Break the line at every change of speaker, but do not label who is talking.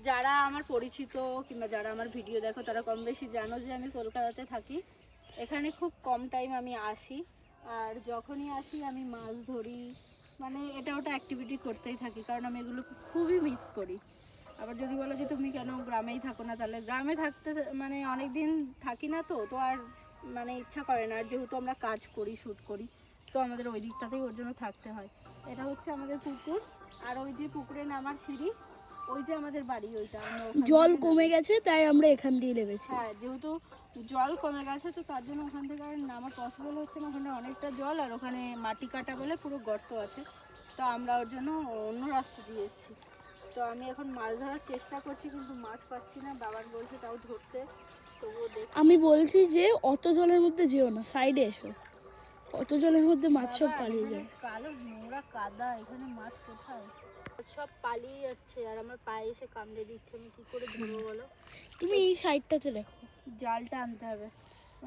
যারা আমার পরিচিত কিংবা যারা আমার ভিডিও দেখো তারা কম বেশি জানো যে আমি কলকাতাতে থাকি। এখানে খুব কম টাইম আমি আসি, আর যখনই আসি আমি মাছ ধরি, মানে এটা ওটা অ্যাক্টিভিটি করতেই থাকি, কারণ আমি এগুলো খুবই মিস করি। আবার যদি বলো যে তুমি কেন গ্রামেই থাকো না, তাহলে গ্রামে থাকতে মানে অনেক দিন থাকি না, তো তো আর মানে ইচ্ছা করে না। আর যেহেতু আমরা কাজ করি, শ্যুট করি, তো আমাদের ওই দিকটাতেই ওর জন্য থাকতে হয়। এটা হচ্ছে আমাদের পুকুর, আর ওই যে পুকুরে নামার সিঁড়ি, ওই যে আমাদের বাড়ি, ওইটা আমরা ওখান
জল
থেকে
কমে
নামি।
গেছে তাই আমরা এখান দিয়ে নেমেছি।
হ্যাঁ, যেহেতু জল কমে গেছে তো তার জন্য ওখান থেকে আর নামা পসিবল হচ্ছে না। ওখানে অনেকটা জল, আর ওখানে মাটি কাটা বলে পুরো গর্ত আছে, তো আমরা ওর জন্য অন্য রাস্তা দিয়ে এসেছি। তো আমি এখন মাছ ধরার চেষ্টা করছি, কিন্তু মাছ পাচ্ছি না। বাবার বলছে তাও ধরতে, তবুও দেখছি।
আমি বলছি যে অত জলের মধ্যে যেও না, সাইডে এসো। অত জলের মধ্যে মাছ সব
বাবা,
পালিয়ে
এখানে
যায়।
কালো নোংরা কাদা, এখানে মাছ কোথায়? সব পালিয়ে যাচ্ছে, আর আমার পায়ে এসে কামড়ে দিচ্ছে। আমি কি করে ধরবো বলো?
তুমি এই সাইডটাতে দেখো।
জালটা আনতে হবে।